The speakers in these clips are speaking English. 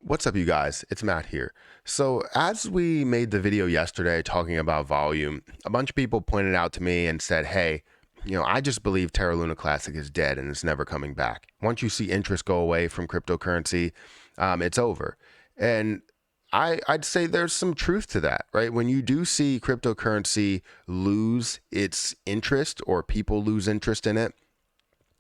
What's up, you guys? It's Matt here. So, as we made the video yesterday talking about volume, a bunch of people pointed out to me and said, hey, I just believe Terra Luna Classic is dead and it's never coming back. Once you see interest go away from cryptocurrency, it's over. And I'd say there's some truth to that, right? When you do see cryptocurrency lose its interest or people lose interest in it,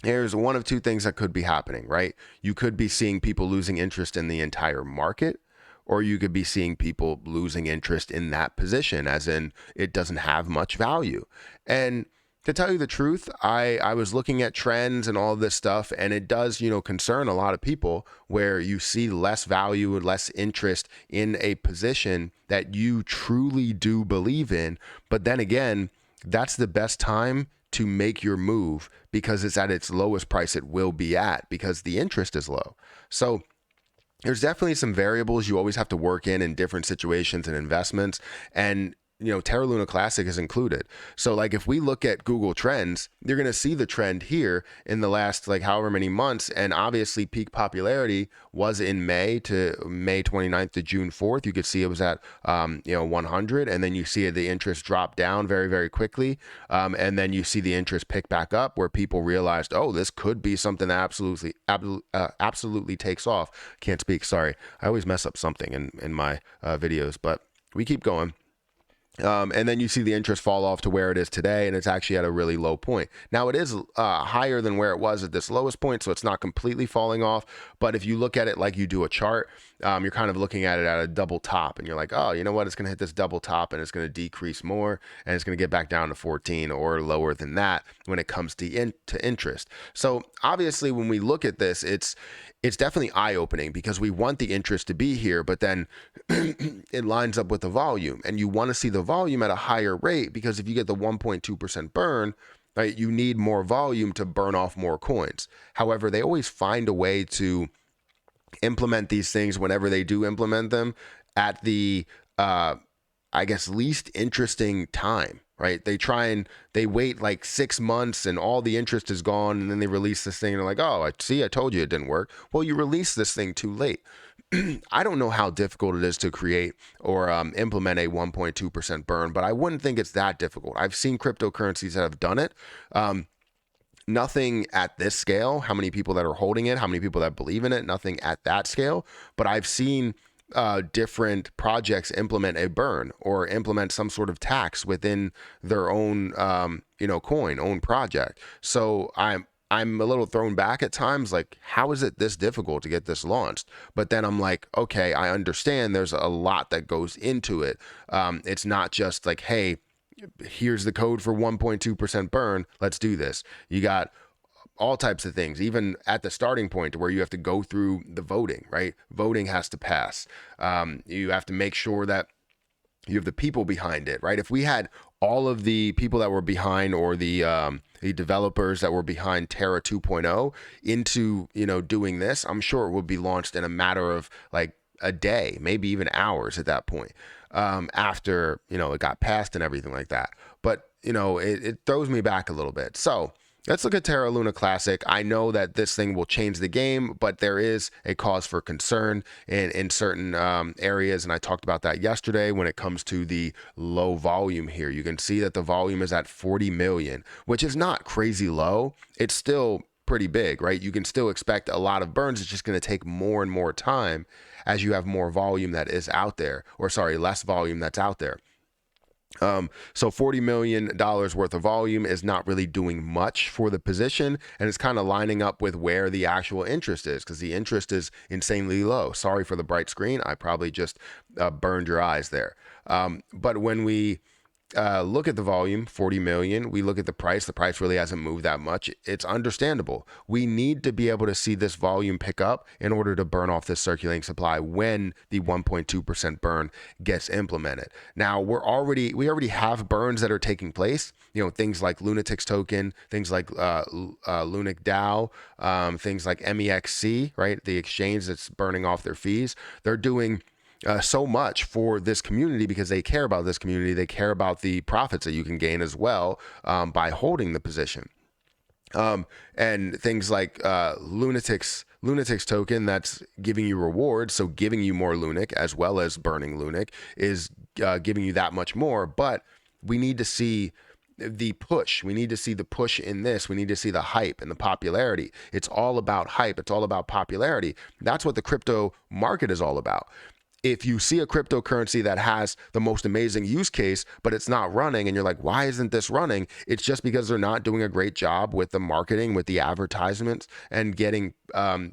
there's one of two things that could be happening, right? You could be seeing people losing interest in the entire market, or you could be seeing people losing interest in that position, as in it doesn't have much value. And to tell you the truth, I was looking at trends and all this stuff, and it does, concern a lot of people where you see less value and less interest in a position that you truly do believe in. But then again, that's the best time to make your move because it's at its lowest price it will be at because the interest is low. So there's definitely some variables you always have to work in different situations and investments. And Terra Luna Classic is included. So like if we look at Google Trends, you're going to see the trend here in the last like however many months. And obviously peak popularity was in May 29th to June 4th. You could see it was at 100, and then you see the interest drop down very, very quickly. And then you see the interest pick back up where people realized, oh, this could be something that absolutely takes off. Can't speak. Sorry. I always mess up something in my videos, but we keep going. And then you see the interest fall off to where it is today, and it's actually at a really low point. Now, it is higher than where it was at this lowest point, so it's not completely falling off. But if you look at it like you do a chart, you're kind of looking at it at a double top, and you're like, oh, you know what? It's going to hit this double top, and it's going to decrease more, and it's going to get back down to 14 or lower than that when it comes to interest. So obviously, when we look at this, it's definitely eye-opening because we want the interest to be here, but then it lines up with the volume, and you want to see the volume at a higher rate because if you get the 1.2% burn, right, you need more volume to burn off more coins. However, they always find a way to implement these things whenever they do implement them at the I guess least interesting time, right? They wait like 6 months and all the interest is gone, and then they release this thing and they're like, oh, I told you it didn't work. Well, you released this thing too late. I don't know how difficult it is to create or implement a 1.2% burn, but I wouldn't think it's that difficult. I've seen cryptocurrencies that have done it. Nothing at this scale, how many people that are holding it, how many people that believe in it, nothing at that scale. But I've seen different projects implement a burn or implement some sort of tax within their own, coin, own project. So I'm a little thrown back at times, like, how is it this difficult to get this launched? But then I'm like, okay, I understand there's a lot that goes into it. It's not just like, hey, here's the code for 1.2% burn, let's do this. You got all types of things, even at the starting point where you have to go through the voting, right? Voting has to pass. You have to make sure that you have the people behind it, right? If we had all of the people that were behind or the developers that were behind Terra 2.0 into, doing this, I'm sure it would be launched in a matter of like a day, maybe even hours at that point, after, it got passed and everything like that. But, it throws me back a little bit. So let's look at Terra Luna Classic. I know that this thing will change the game, but there is a cause for concern in certain areas, and I talked about that yesterday when it comes to the low volume here. You can see that the volume is at 40 million, which is not crazy low. It's still pretty big, right? You can still expect a lot of burns. It's just going to take more and more time as you have more volume that is out there, or sorry, less volume that's out there. So $40 million worth of volume is not really doing much for the position, and it's kind of lining up with where the actual interest is because the interest is insanely low. Sorry for the bright screen. I probably just burned your eyes there. But when we look at the volume, 40 million, we look at the price really hasn't moved that much. It's understandable. We need to be able to see this volume pick up in order to burn off this circulating supply when the 1.2% burn gets implemented. Now we already have burns that are taking place, things like Lunatics token, things like Lunic DAO, things like MEXC, right? The exchange that's burning off their fees. They're doing so much for this community because they care about this community. They care about the profits that you can gain as well by holding the position. And things like Lunatics token that's giving you rewards, so giving you more Lunic as well as burning Lunic is giving you that much more. But we need to see the push. We need to see the push in this. We need to see the hype and the popularity. It's all about hype. It's all about popularity. That's what the crypto market is all about. If you see a cryptocurrency that has the most amazing use case, but it's not running, and you're like, why isn't this running? It's just because they're not doing a great job with the marketing, with the advertisements, and getting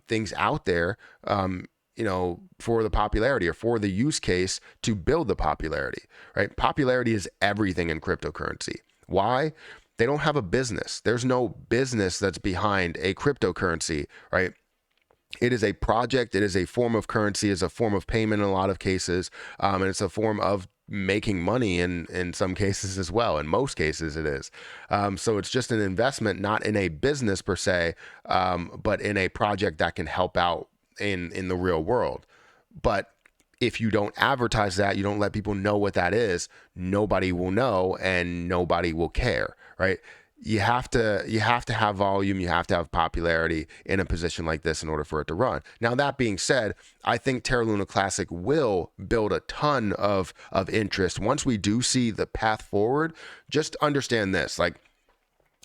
things out there, for the popularity or for the use case to build the popularity, right? Popularity is everything in cryptocurrency. Why? They don't have a business. There's no business that's behind a cryptocurrency, right? It is a project. It is a form of currency, is a form of payment in a lot of cases. And it's a form of making money in some cases as well. In most cases it is. So it's just an investment, not in a business per se, but in a project that can help out in the real world. But if you don't advertise that, you don't let people know what that is, nobody will know and nobody will care, right? You have to have volume, you have to have popularity in a position like this in order for it to run. Now, that being said, I think Terra Luna Classic will build a ton of interest. Once we do see the path forward, just understand this, like,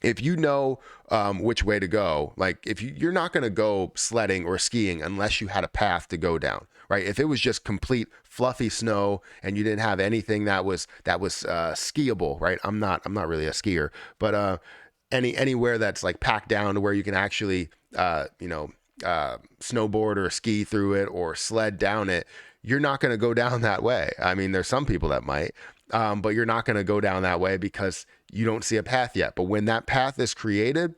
if you know which way to go, like if you're not going to go sledding or skiing unless you had a path to go down, right? If it was just complete fluffy snow and you didn't have anything that was skiable, right? I'm not really a skier, but anywhere that's like packed down to where you can actually snowboard or ski through it or sled down it, you're not going to go down that way. I mean, there's some people that might, but you're not going to go down that way because you don't see a path yet. But when that path is created,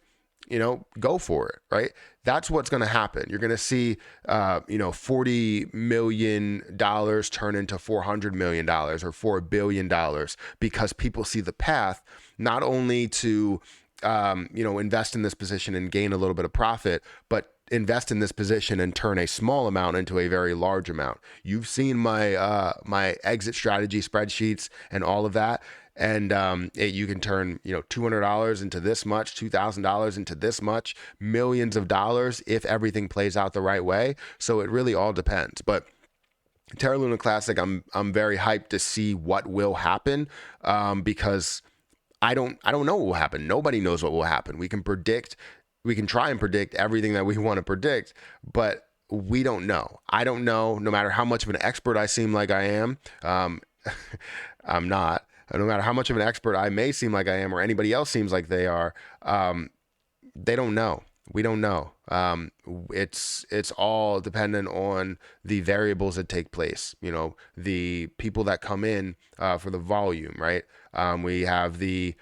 go for it, right? That's what's going to happen. You're going to see, $40 million turn into $400 million or $4 billion because people see the path, not only to, invest in this position and gain a little bit of profit, but invest in this position and turn a small amount into a very large amount. You've seen my exit strategy spreadsheets and all of that. And you can turn, $200 into this much, $2,000 into this much, millions of dollars if everything plays out the right way. So it really all depends. But Terra Luna Classic, I'm very hyped to see what will happen, because I don't know what will happen. Nobody knows what will happen. We can try and predict everything that we want to predict, but we don't know. I don't know, no matter how much of an expert I seem like I am. I'm not. No matter how much of an expert I may seem like I am or anybody else seems like they are, they don't know. We don't know. It's all dependent on the variables that take place. The people that come in for the volume, right? We have the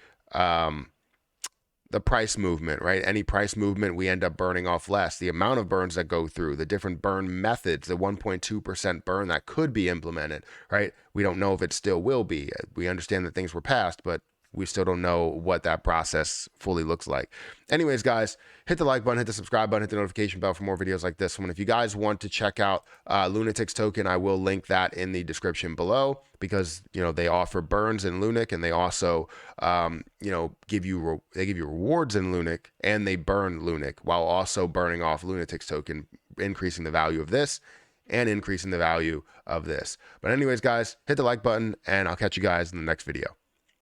price movement, right? Any price movement, we end up burning off less. The amount of burns that go through, the different burn methods, the 1.2% burn that could be implemented, right? We don't know if it still will be. We understand that things were passed, but we still don't know what that process fully looks like. Anyways, guys, hit the like button, hit the subscribe button, hit the notification bell for more videos like this one. If you guys want to check out Lunatics token, I will link that in the description below, because they offer burns in Lunic, and they also give you rewards in Lunic, and they burn Lunic while also burning off Lunatics token, increasing the value of this and increasing the value of this. But anyways, guys, hit the like button, and I'll catch you guys in the next video.